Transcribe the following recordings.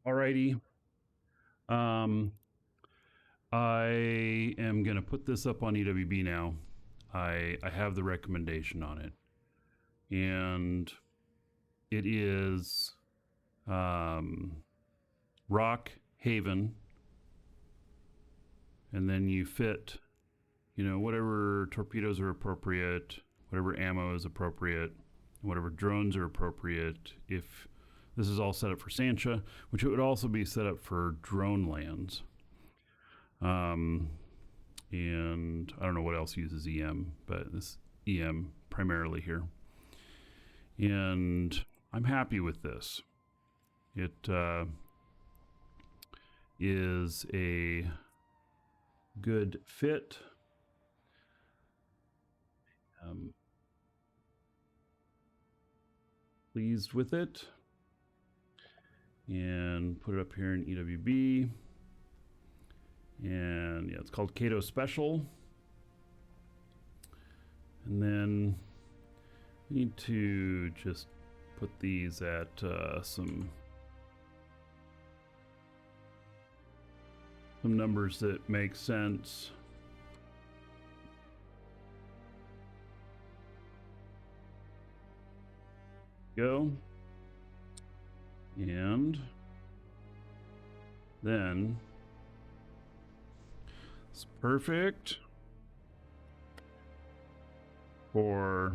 Alrighty. I am going to put this up on EWB now. I have the recommendation on it. And it is Rock Haven. And then you fit, you know, whatever torpedoes are appropriate, whatever ammo is appropriate, whatever drones are appropriate. If this is all set up for Sancha, which it would also be set up for drone lands. And I don't know what else uses EM, but this EM primarily here. And I'm happy with this. It is a good fit. Pleased with it. And put it up here in EWB. And yeah, it's called Kato Special. And then we need to just put these at some numbers that make sense. Go. And then it's perfect for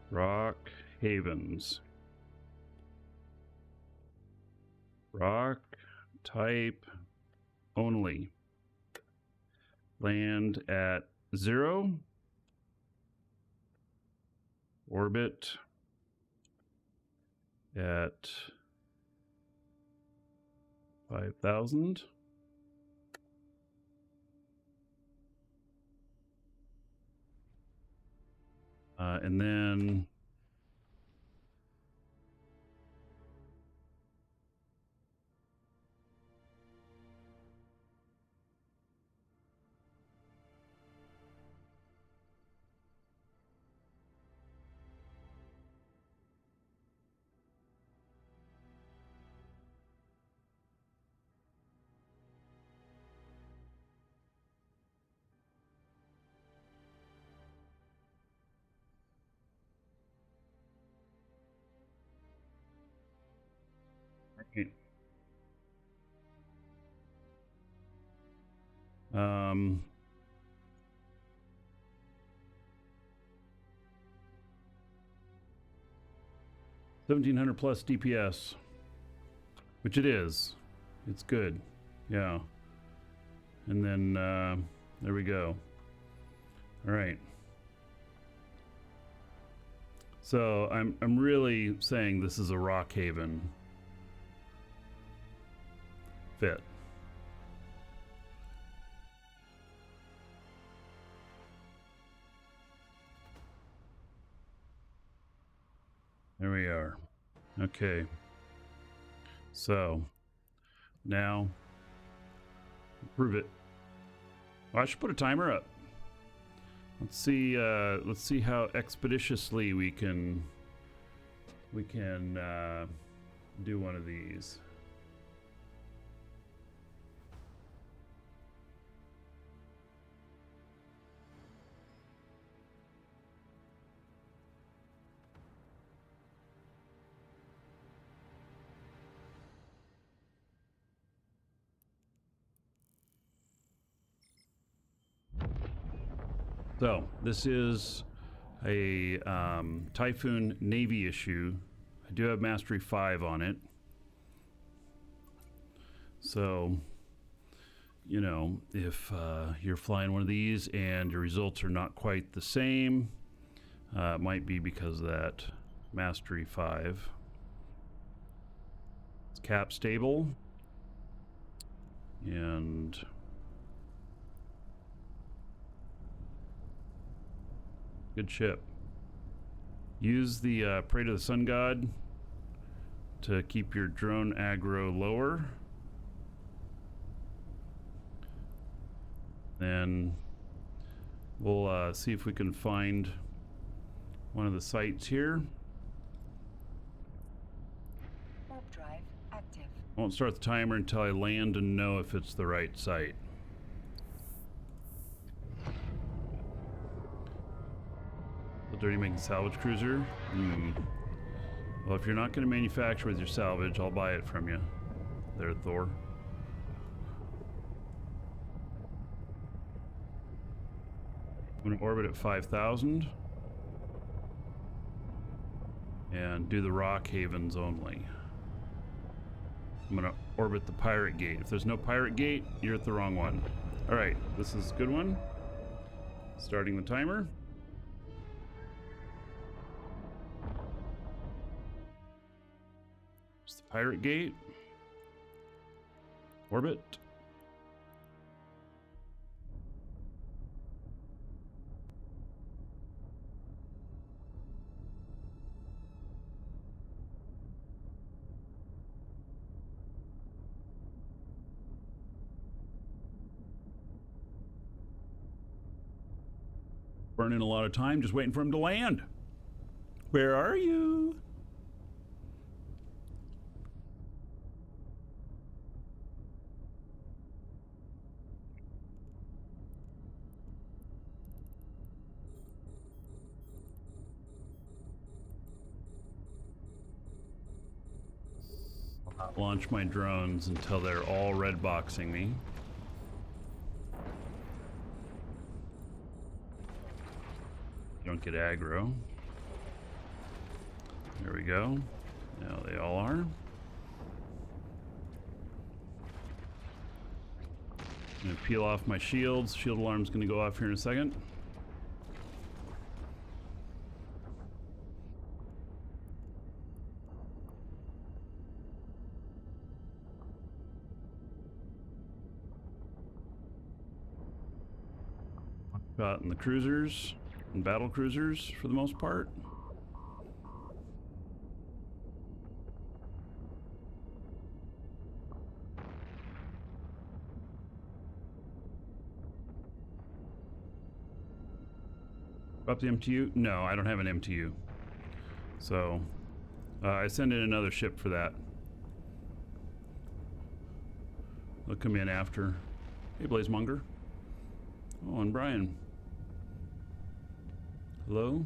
Rock Havens. Rock type only. Land at 0. Orbit at 5,000. And then um, 1,700 plus DPS, which it is. It's good, yeah. And then there we go. All right. So I'm really saying this is a Rock Haven fit. There we are. Okay. So now prove it. Well, I should put a timer up. Let's see how expeditiously we can do one of these. So this is a Typhoon Navy issue. I do have Mastery 5 on it. So, you know, if you're flying one of these and your results are not quite the same, it might be because of that Mastery 5. It's cap stable. And good ship. Use the Pray to the Sun God to keep your drone aggro lower. Then we'll see if we can find one of the sites here. warp drive active. I won't start the timer until I land and know if it's the right site. The dirty making salvage cruiser? Well, if you're not going to manufacture with your salvage, I'll buy it from you. There, Thor. I'm going to orbit at 5,000. And do the rock havens only. I'm going to orbit the pirate gate. If there's no pirate gate, you're at the wrong one. Alright, this is a good one. Starting the timer. It's the pirate gate. Orbit. Burning a lot of time just waiting for him to land. Where are you? I'll not launch my drones until they're all red boxing me. Don't get aggro. There we go. Now they all are. I'm gonna peel off my shields. Shield alarm's gonna go off here in a second. Got in the cruisers. And battle cruisers for the most part. Up the MTU? No, I don't have an MTU. So I send in another ship for that. They'll come in after. Hey, Blazemonger. Oh, and Brian. Hello?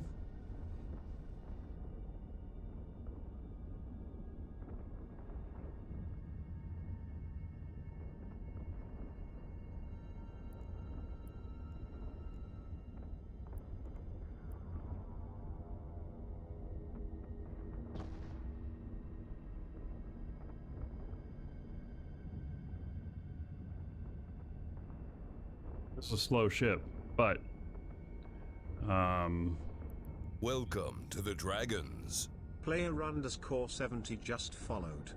This is a slow ship, but welcome to the Dragons. Player _ 70 just followed.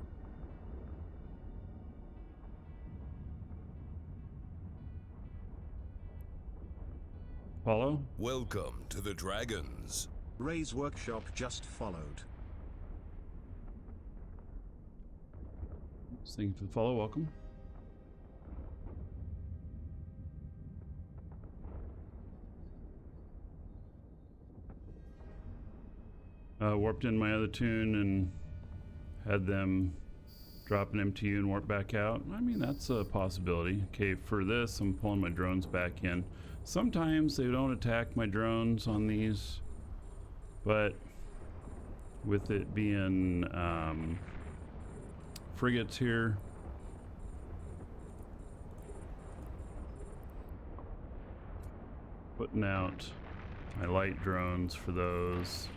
follow. Welcome to the Dragons. Ray's Workshop just followed. Thank you for the follow. Welcome. Warped in my other tune and had them drop an MTU and warp back out. I mean, that's a possibility. Okay, for this, I'm pulling my drones back in. Sometimes they don't attack my drones on these, but with it being frigates here, putting out my light drones for those.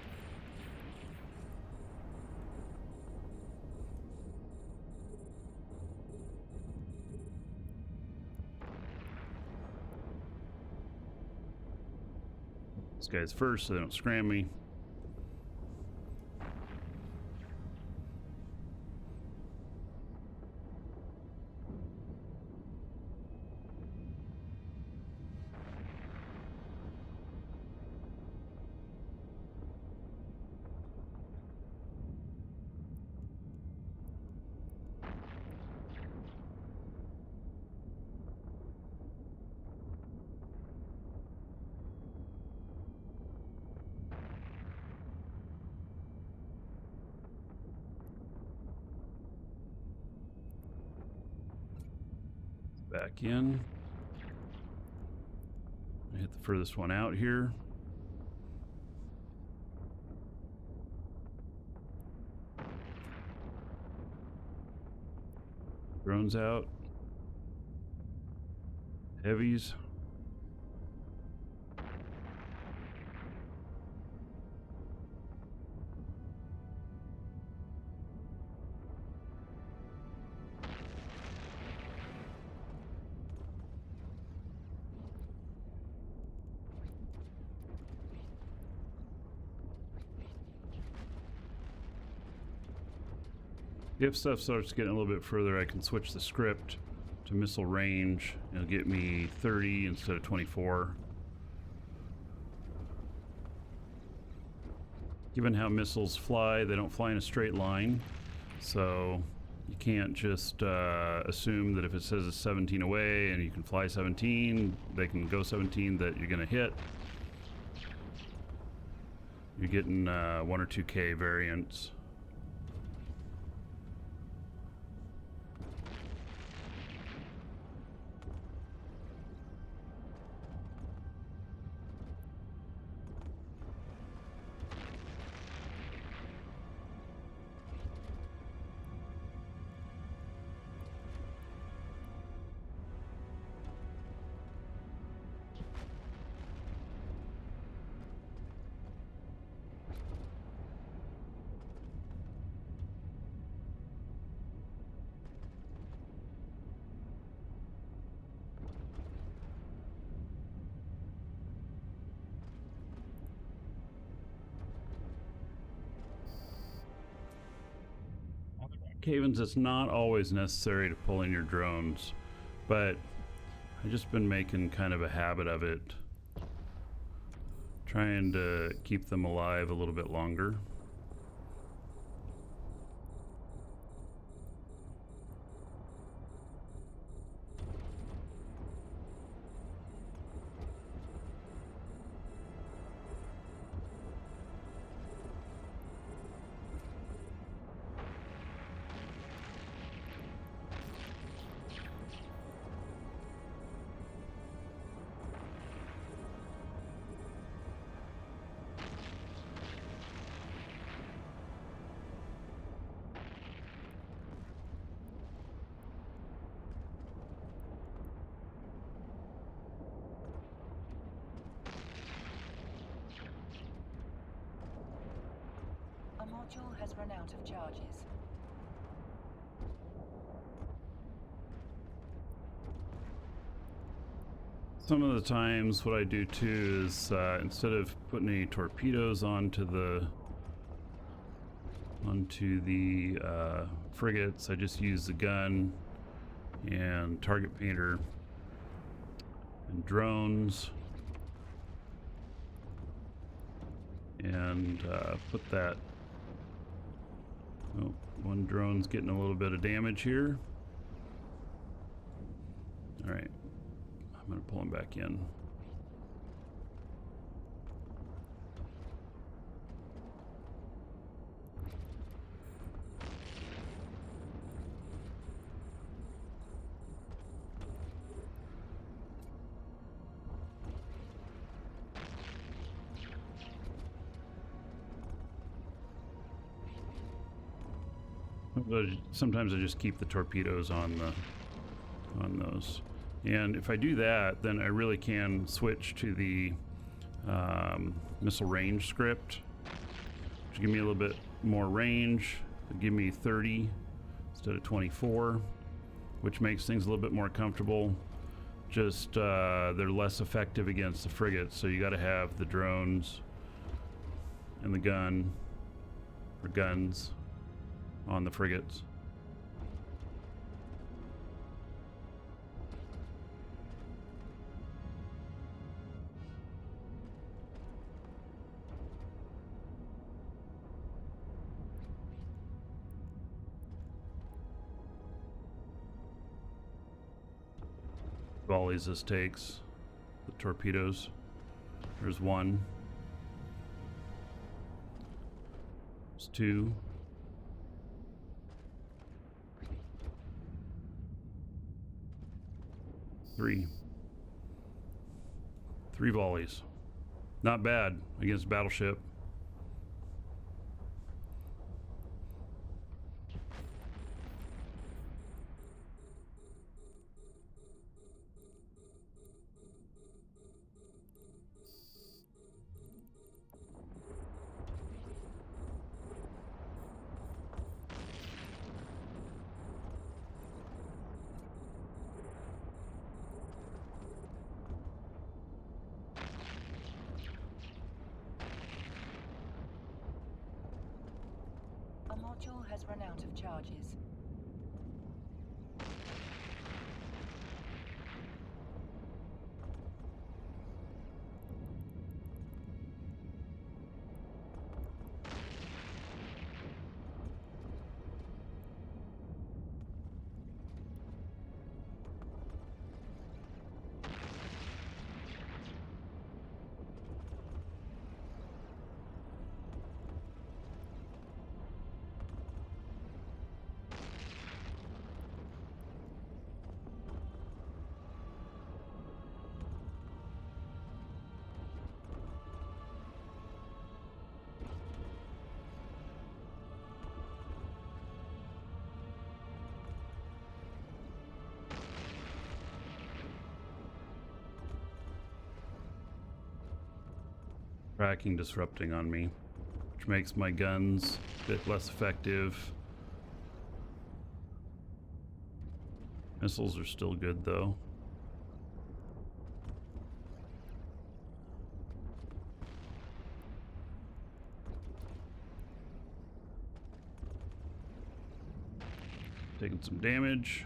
These guys first so they don't scram me. Back in. Hit the furthest one out here. Drones out. Heavies. If stuff starts getting a little bit further, I can switch the script to missile range. It'll get me 30 instead of 24. Given how missiles fly, they don't fly in a straight line, so you can't just assume that if it says it's 17 away and you can fly 17, they can go 17, that you're going to hit. You're getting 1 or 2K variance. Havens, it's not always necessary to pull in your drones, but I've just been making kind of a habit of it, trying to keep them alive a little bit longer. A module has run out of charges. Some of the times what I do too is instead of putting any torpedoes onto the frigates, I just use the gun and target painter and drones, and put that. Oh, one drone's getting a little bit of damage here. All right, I'm gonna pull him back in. Sometimes I just keep the torpedoes on those, and if I do that, then I really can switch to the missile range script, which give me a little bit more range. It'll give me 30 instead of 24, which makes things a little bit more comfortable. Just they're less effective against the frigates, so you got to have the drones and the guns on the frigates. Volleys this takes, the torpedoes. There's one. There's two. Three volleys. Not bad against battleship. A module has run out of charges. Tracking disrupting on me, which makes my guns a bit less effective. Missiles are still good though. Taking some damage.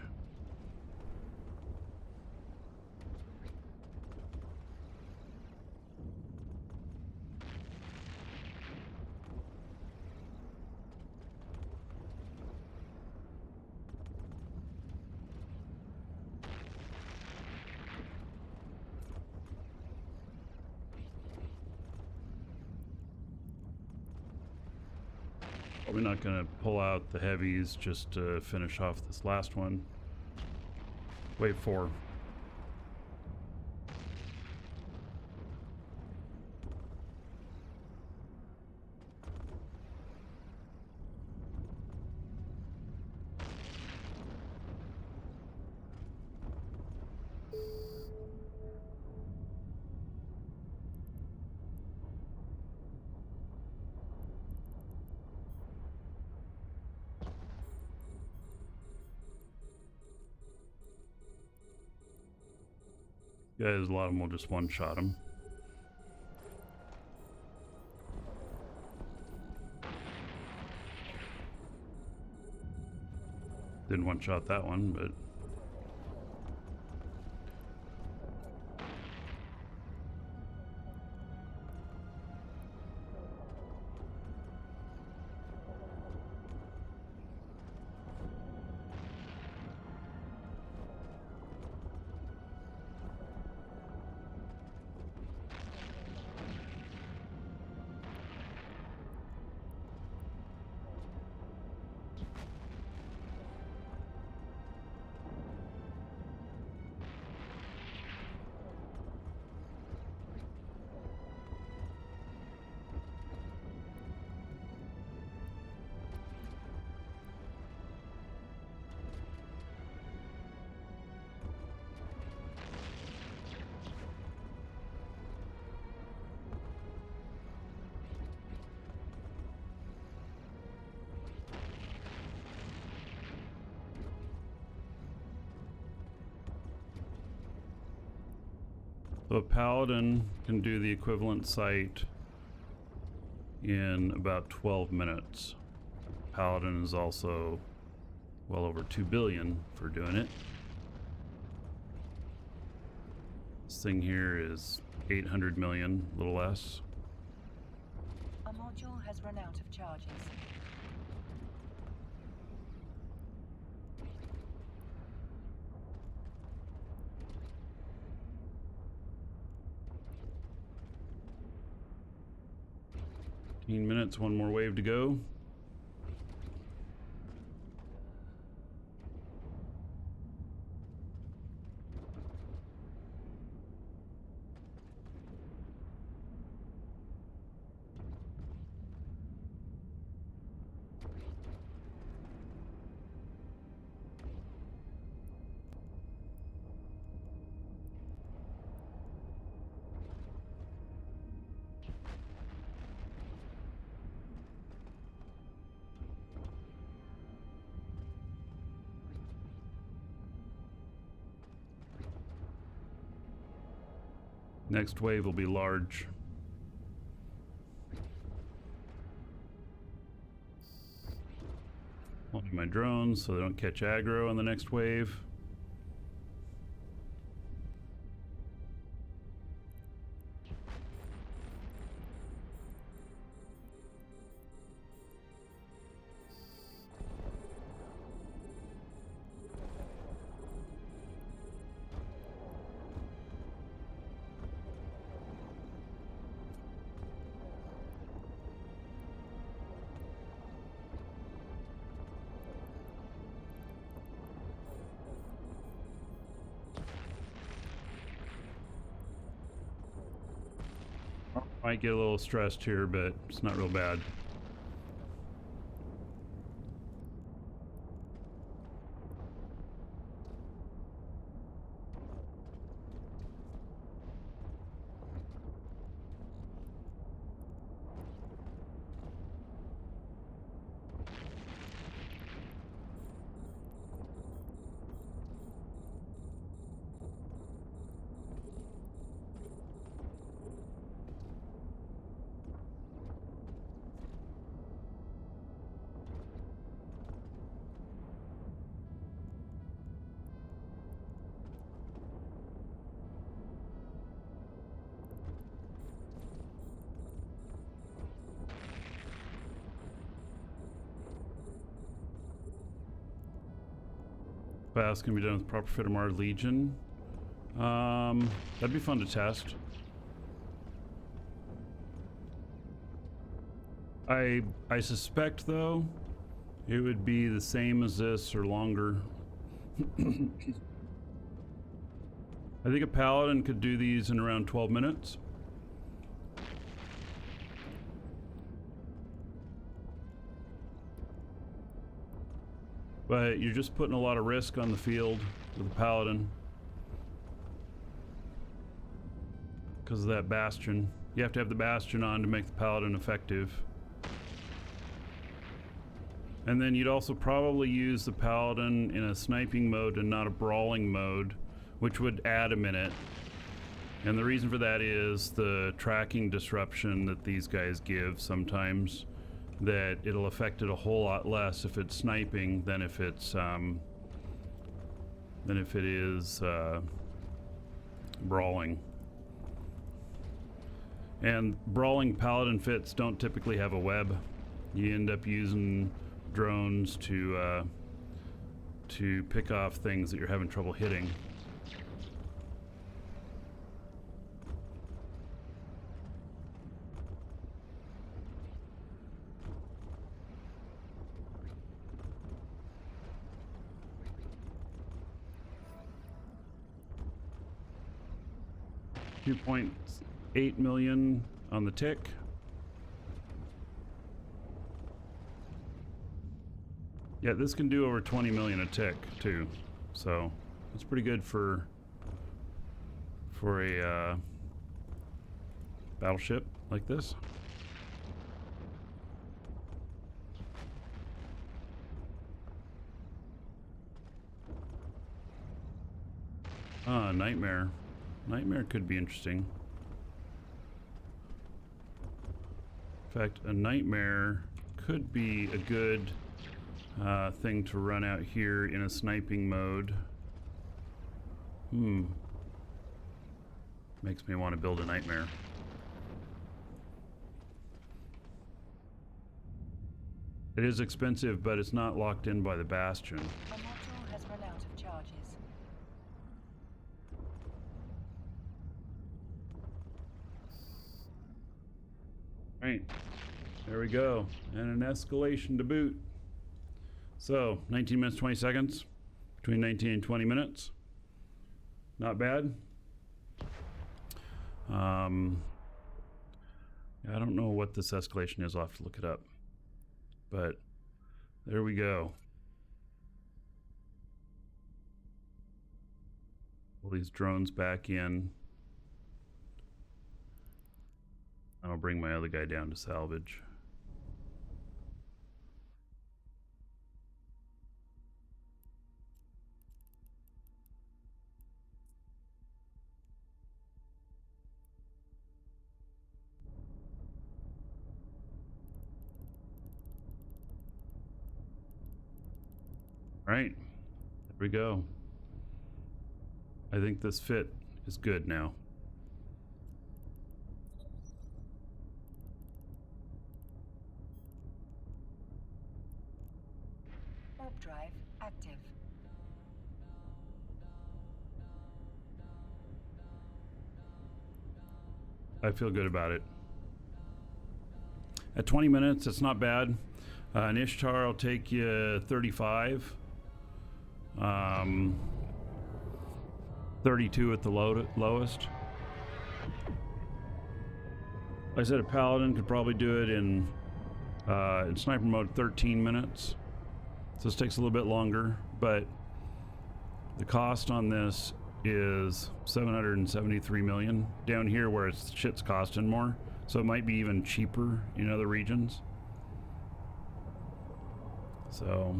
Probably not going to pull out the heavies just to finish off this last one. Wave 4. Guys, a lot of them will just one-shot him. Didn't one-shot that one, but... So a paladin can do the equivalent sight in about 12 minutes. Paladin is also well over 2 billion for doing it. This thing here is 800 million, a little less. A module has run out of charges. Minutes, one more wave to go. Next wave will be large. Holding my drones so they don't catch aggro on the next wave. Might get a little stressed here, but it's not real bad. Fast can be done with proper fit of Mars Legion. That'd be fun to test. I suspect though it would be the same as this or longer. I think a paladin could do these in around 12 minutes. But you're just putting a lot of risk on the field with a paladin because of that bastion. You have to have the bastion on to make the paladin effective. And then you'd also probably use the paladin in a sniping mode and not a brawling mode, which would add a minute. And the reason for that is the tracking disruption that these guys give sometimes, that it'll affect it a whole lot less if it's sniping than if it is brawling. And brawling paladin fits don't typically have a web. You end up using drones to pick off things that you're having trouble hitting. $2.8 million on the tick. Yeah, this can do over 20 million a tick too, so it's pretty good for a battleship like this. Nightmare. Nightmare could be interesting. In fact, a nightmare could be a good thing to run out here in a sniping mode. Makes me want to build a nightmare. It is expensive, but it's not locked in by the bastion. A module has run out of charges. Right, there we go, and an escalation to boot. So 19 minutes 20 seconds, between 19 and 20 minutes. Not bad. I don't know what this escalation is. I'll have to look it up, but there we go. Pull these drones back in. I'll bring my other guy down to salvage. All right, there we go. I think this fit is good now. Warp drive active. I feel good about it. At 20 minutes, it's not bad. An Ishtar will take you 35. 32 at the lowest. I said a Paladin could probably do it in sniper mode 13 minutes. So this takes a little bit longer, but the cost on this is 773 million down here where it's shit's costing more. So it might be even cheaper in other regions. So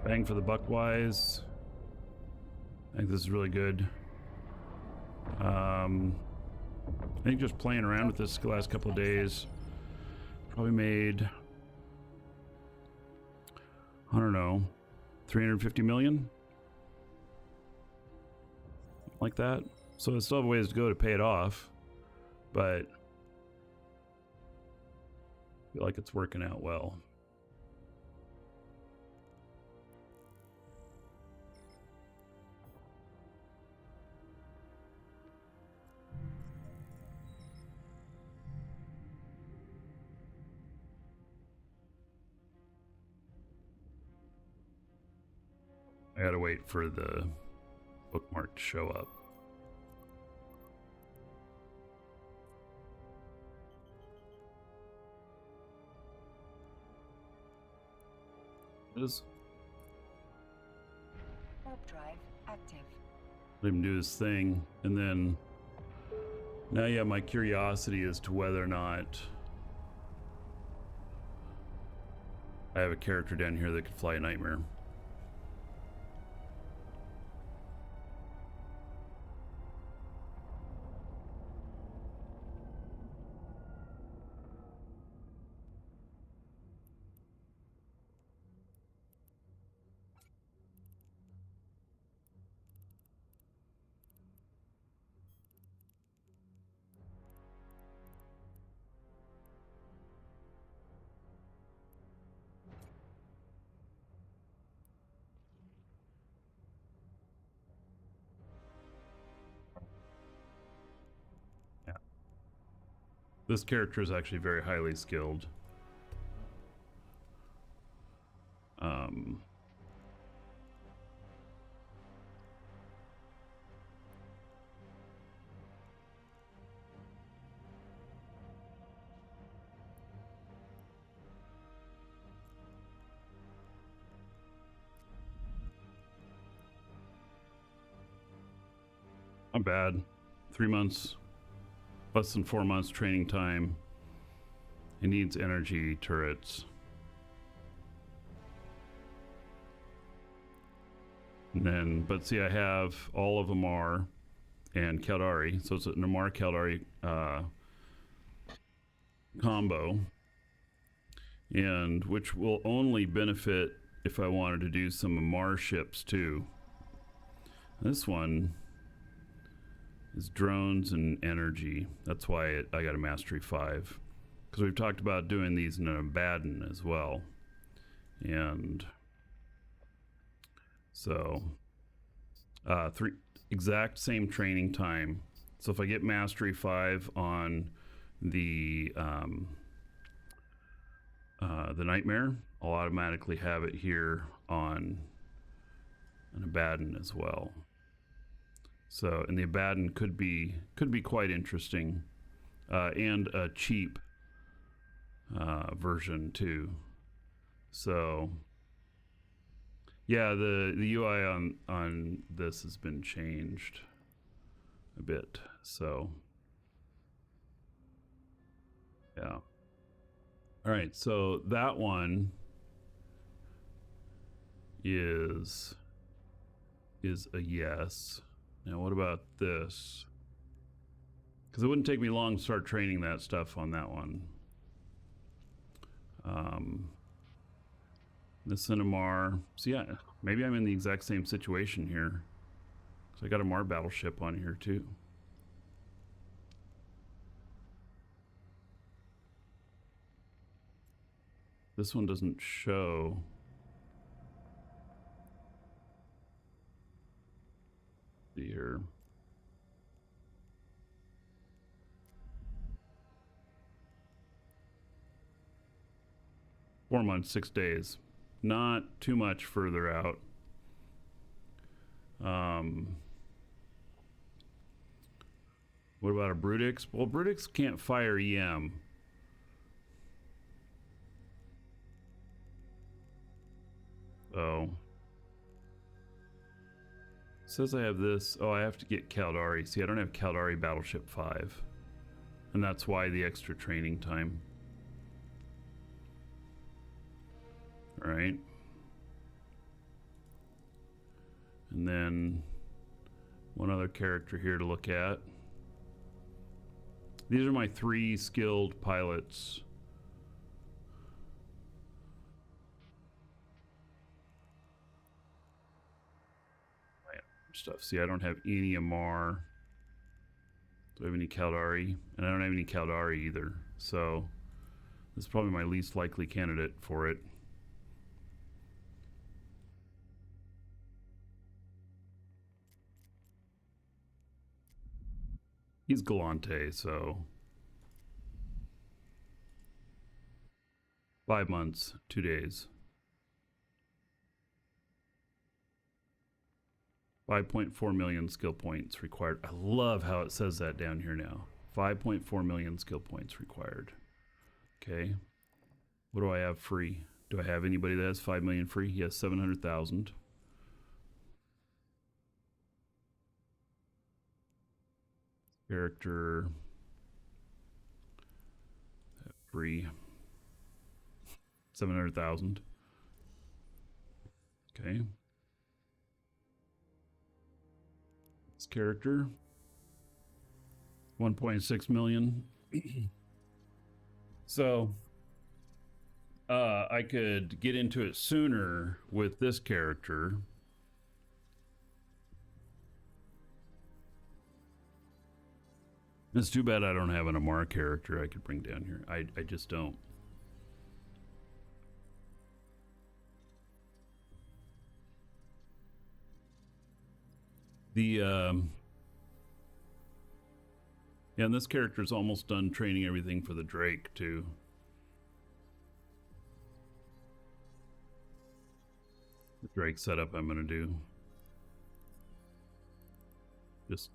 bang for the buck wise. I think this is really good. I think just playing around with this the last couple of days probably made, I don't know, 350 million? Like that. So it's still have ways to go to pay it off, but I feel like it's working out well. I gotta wait for the bookmark to show up. Warp drive active. Let him do his thing, and then now, yeah, my curiosity as to whether or not I have a character down here that could fly a nightmare. This character is actually very highly skilled. Not bad. 3 months. Less than 4 months training time. It needs energy turrets. And then, but see, I have all of Amar and Caldari, so it's an Amar Caldari combo, and which will only benefit if I wanted to do some Amar ships too. This one is drones and energy. That's why I got a Mastery 5. Because we've talked about doing these in an Abaddon as well. And so, exact same training time. So if I get Mastery 5 on the Nightmare, I'll automatically have it here on an Abaddon as well. So, and the Abaddon could be quite interesting, and a cheap version too. So, yeah, the UI on this has been changed a bit. So, yeah. All right, so that one is a yes. Now, what about this? Because it wouldn't take me long to start training that stuff on that one. This and a Mar. So yeah, maybe I'm in the exact same situation here. So I got a Mar battleship on here too. This one doesn't show. See here. Four months, 6 days. Not too much further out. What about a Brutix? Well, Brutix can't fire EM. Oh. Says I have this. Oh, I have to get Caldari. See, I don't have Caldari Battleship 5. And that's why the extra training time. Alright. And then one other character here to look at. These are my 3 skilled pilots. Stuff. See, I don't have any Amar. Do I have any Caldari? And I don't have any Caldari either. So this is probably my least likely candidate for it. He's Galante, so 5 months, 2 days. 5.4 million skill points required. I love how it says that down here now. 5.4 million skill points required. Okay. What do I have free? Do I have anybody that has 5 million free? Yes, 700,000. Character free. 700,000. Okay. Character 1.6 million. So I could get into it sooner with this character. It's too bad I don't have an Amar character I could bring down here. I just don't. Yeah, and this character is almost done training everything for the Drake too. The Drake setup I'm gonna do. Just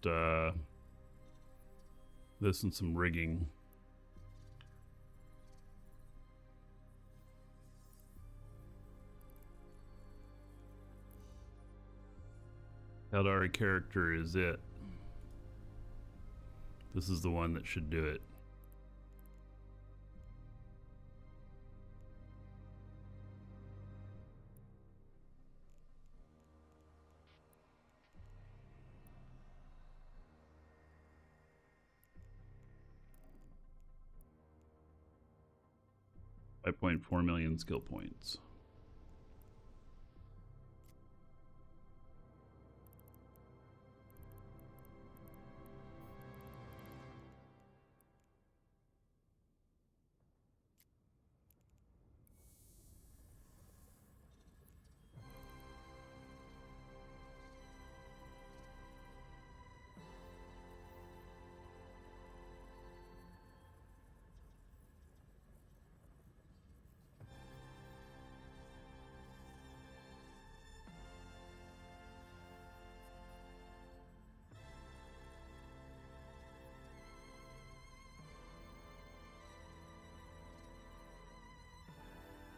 this and some rigging. Caldari character is it. This is the one that should do it. $5.4 million skill points.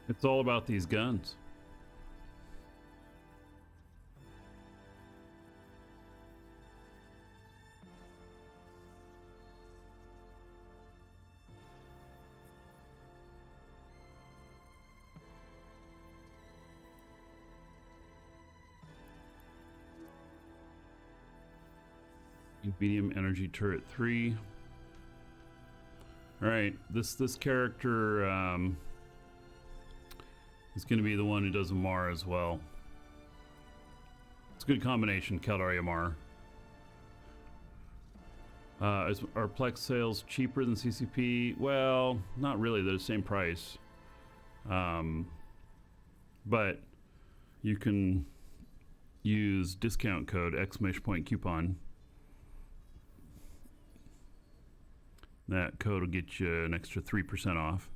It's all about these guns. Medium energy turret 3. All right, this character is going to be the one who does Amar as well. It's a good combination, Caldari Amar. Is our Plex sales cheaper than CCP? Well, not really. They're the same price. But you can use discount code !coupon. That code will get you an extra 3% off.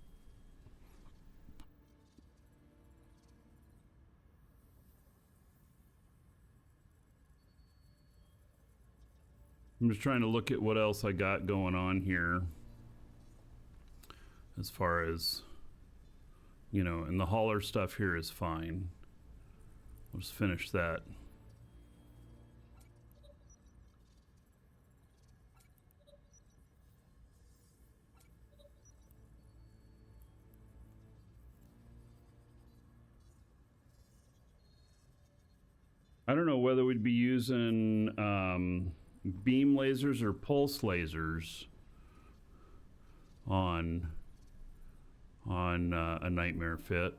I'm just trying to look at what else I got going on here as far as, you know, and the hauler stuff here is fine. We'll just finish that. I don't know whether we'd be using beam lasers or pulse lasers on a nightmare fit.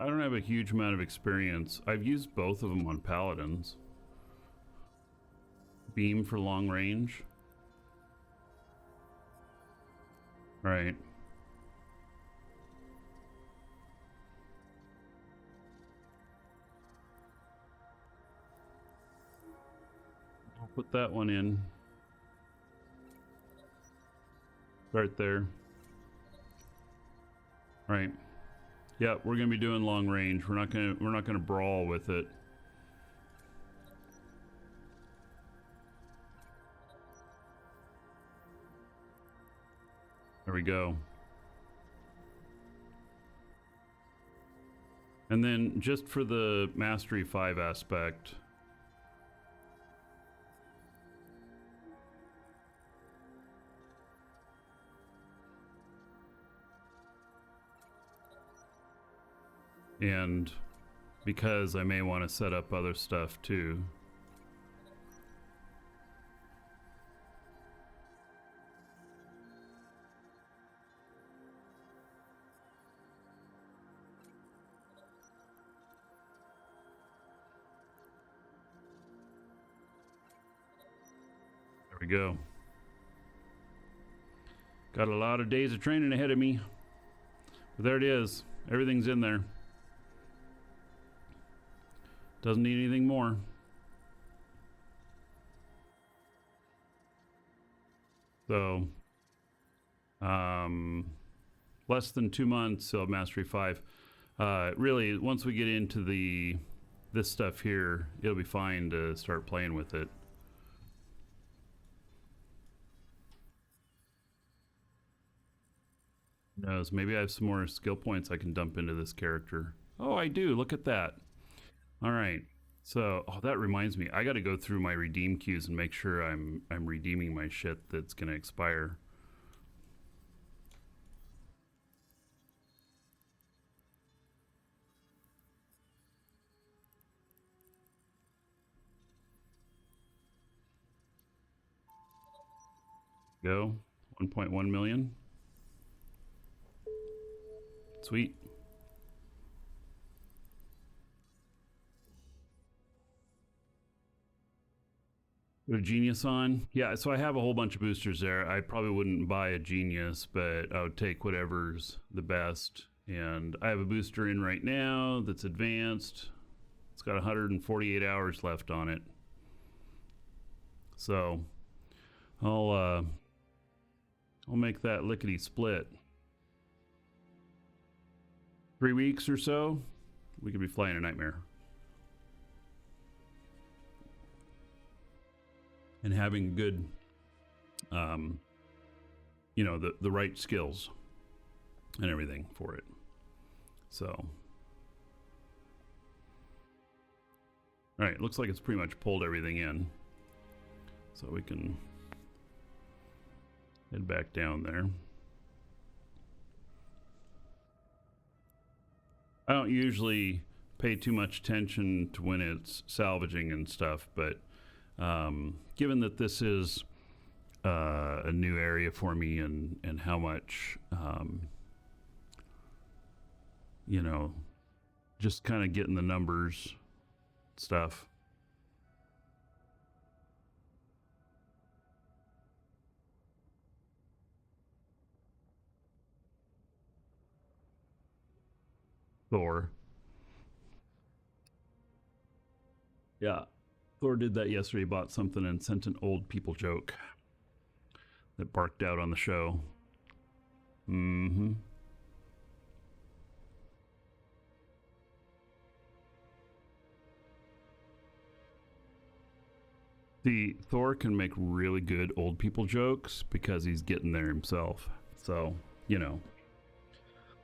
I don't have a huge amount of experience. I've used both of them on paladins. Beam for long range. Right. I'll put that one in. Right there. Right. Yeah, we're gonna be doing long range. We're not gonna brawl with it. There we go. And then just for the Mastery 5 aspect, and because I may want to set up other stuff too. There we go. Got a lot of days of training ahead of me. But there it is. Everything's in there. Doesn't need anything more. So, less than 2 months of Mastery 5. Really, once we get into this stuff here, it'll be fine to start playing with it. Who knows? Maybe I have some more skill points I can dump into this character. Oh, I do. Look at that. All right, so that reminds me, I got to go through my redeem queues and make sure I'm redeeming my shit that's gonna expire. Go, 1.1 million. Sweet. Put a Genius on. Yeah, so I have a whole bunch of boosters there. I probably wouldn't buy a Genius, but I would take whatever's the best. And I have a booster in right now that's advanced. It's got 148 hours left on it. So I'll make that lickety split. 3 weeks or so, we could be flying a nightmare. And having good, you know, the right skills and everything for it. So, all right, looks like it's pretty much pulled everything in. So we can head back down there. I don't usually pay too much attention to when it's salvaging and stuff, but given that this is a new area for me and how much, you know, just kind of getting the numbers stuff. Thor. Yeah, Thor did that yesterday. Bought something and sent an old people joke that barked out on the show. Mm-hmm. The Thor can make really good old people jokes because he's getting there himself. So, you know,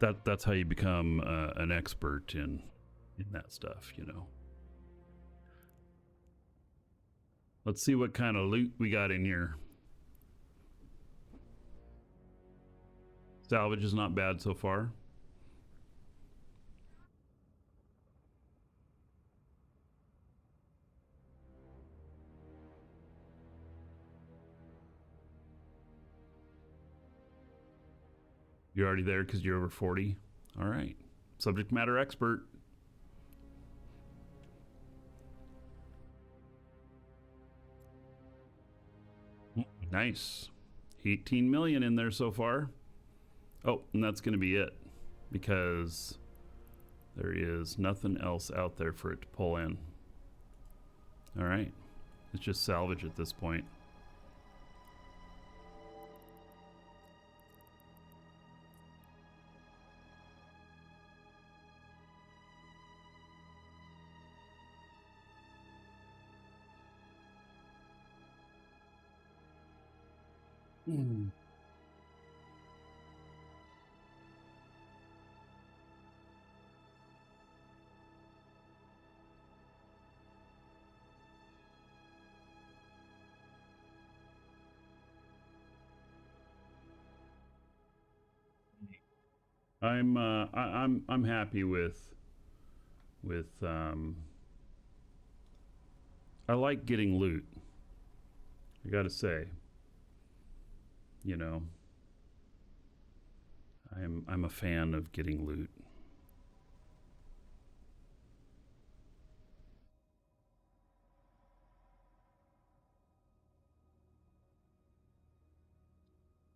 that's how you become an expert in that stuff, you know. Let's see what kind of loot we got in here. Salvage is not bad so far. You're already there because you're over 40? All right. Subject matter expert. Nice. 18 million in there so far. Oh, and that's going to be it because there is nothing else out there for it to pull in. All right. It's just salvage at this point. I'm happy with I like getting loot. I gotta say, you know, I'm a fan of getting loot.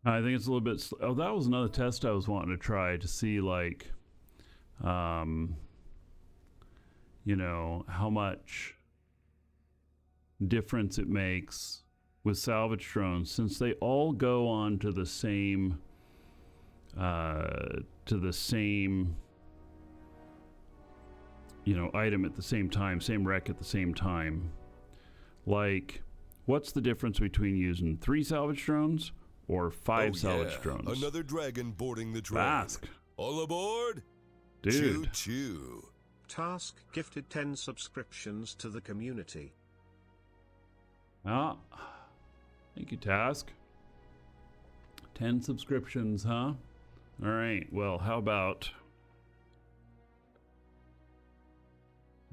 I think it's a little bit. Oh, that was another test I was wanting to try to see, like, you know, how much difference it makes with salvage drones, since they all go on to the same, you know, item at the same time, same wreck at the same time. Like, what's the difference between using 3 salvage drones or 5 salvage drones? Another dragon boarding the train. Ask. All aboard? Dude. Choo-choo. Task gifted 10 subscriptions to the community. Ah, thank you, Task. 10 subscriptions, huh? All right, well, how about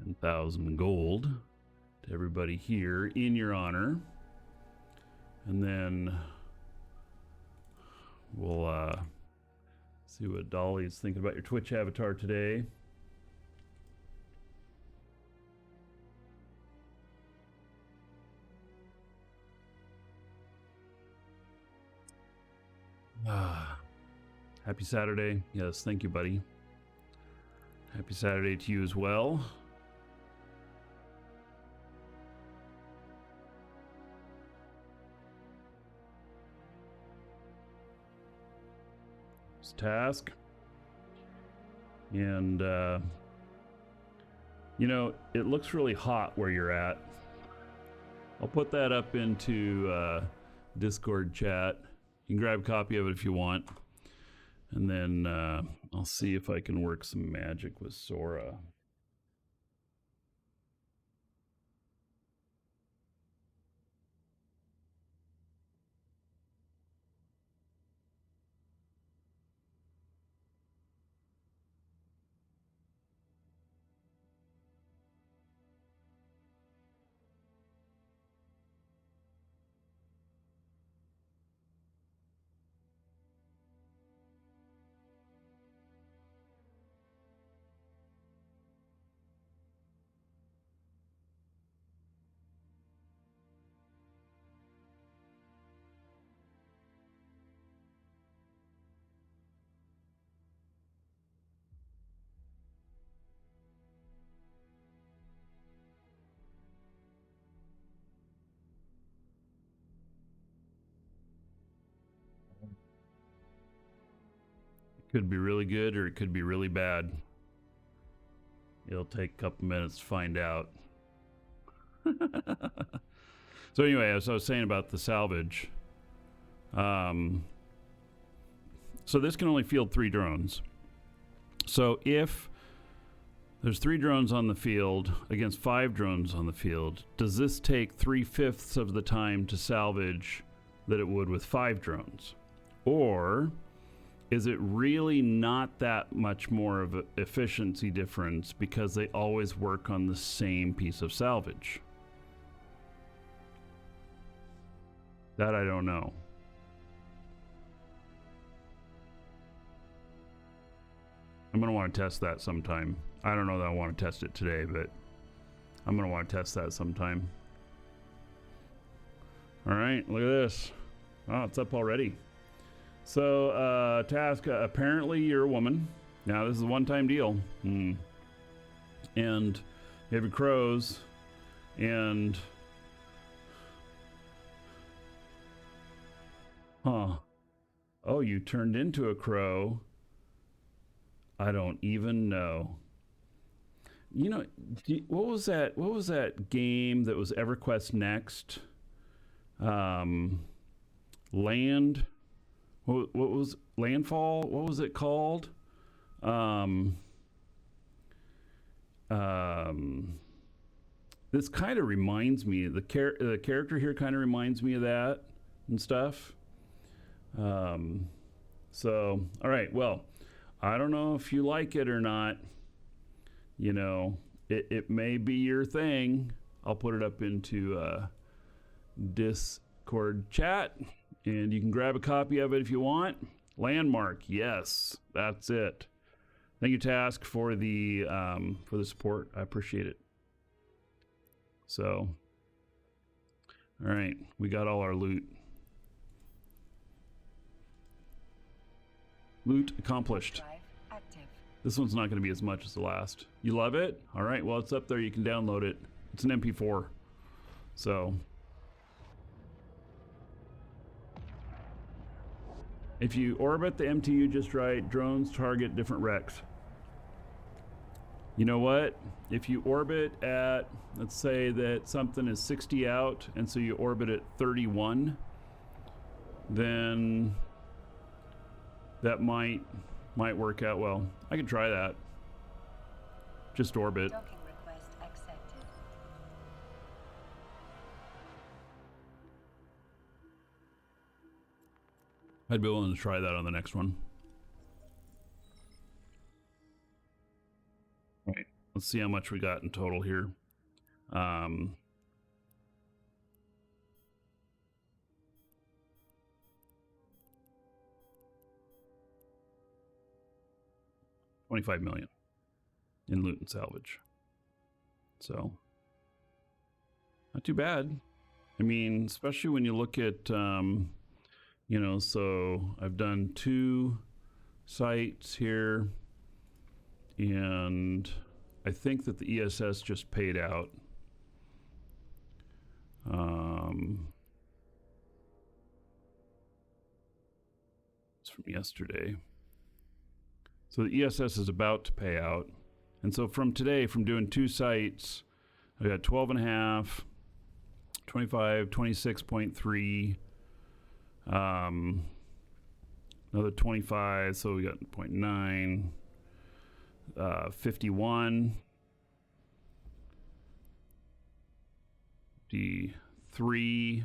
10,000 gold to everybody here in your honor. And then we'll see what Dolly's thinking about your Twitch avatar today. Happy Saturday. Yes, thank you, buddy. Happy Saturday to you as well. It's Task. And, you know, it looks really hot where you're at. I'll put that up into Discord chat. You can grab a copy of it if you want. And then I'll see if I can work some magic with Sora. Could be really good or it could be really bad. It'll take a couple minutes to find out. So anyway, as I was saying about the salvage, so this can only field 3 drones. So if there's 3 drones on the field against 5 drones on the field, does this take 3/5 of the time to salvage that it would with 5 drones? Or is it really not that much more of an efficiency difference because they always work on the same piece of salvage? That I don't know. I'm going to want to test that sometime. I don't know that I want to test it today, but I'm going to want to test that sometime. All right, look at this. Oh, it's up already. So, task, apparently you're a woman. Now, this is a one-time deal. And you have your crows, and... Huh. Oh, you turned into a crow. I don't even know. You know, what was that? What was that game that was EverQuest Next? Land. What was Landfall? What was it called? This kind of reminds me. The character here kind of reminds me of that and stuff. So, all right. Well, I don't know if you like it or not. You know, it may be your thing. I'll put it up into Discord chat, and you can grab a copy of it if you want. Landmark, yes, that's it. Thank you, Task, for the support. I appreciate it. So, all right, we got all our loot. Loot accomplished. This one's not going to be as much as the last. You love it? All right, well, it's up there. You can download it. It's an MP4. So, if you orbit the MTU just right, drones target different wrecks. You know what? If you orbit at, let's say that something is 60 out, and so you orbit at 31, then that might work out well. I could try that. Just orbit. Docking request accepted. I'd be willing to try that on the next one. All right, let's see how much we got in total here. $25 million in loot and salvage. So, not too bad. I mean, especially when you look at, you know, so I've done 2 sites here, and I think that the ESS just paid out. It's from yesterday. So the ESS is about to pay out. And so from today, from doing 2 sites, I got 12.5, 25, 26.3, another 25, so we got 0.9, 51, 53,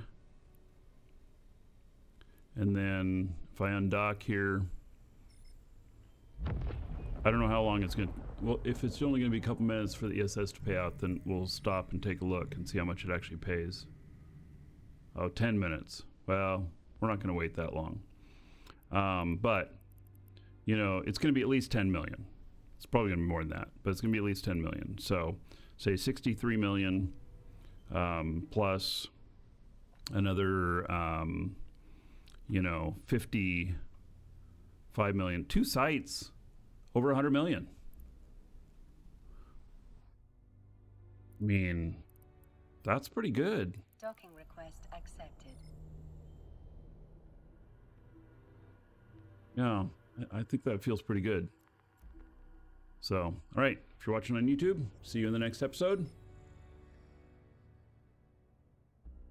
and then if I undock here, I don't know how long it's going to... Well, if it's only going to be a couple minutes for the ESS to pay out, then we'll stop and take a look and see how much it actually pays. Oh, 10 minutes. Well, we're not going to wait that long. But, you know, it's going to be at least 10 million. It's probably going to be more than that, but it's going to be at least 10 million. So, say 63 million plus another, you know, 55 million. 2 sites, over 100 million. I mean, that's pretty good. Docking request accepted. Yeah. I think that feels pretty good. So, all right, if you're watching on YouTube, see you in the next episode.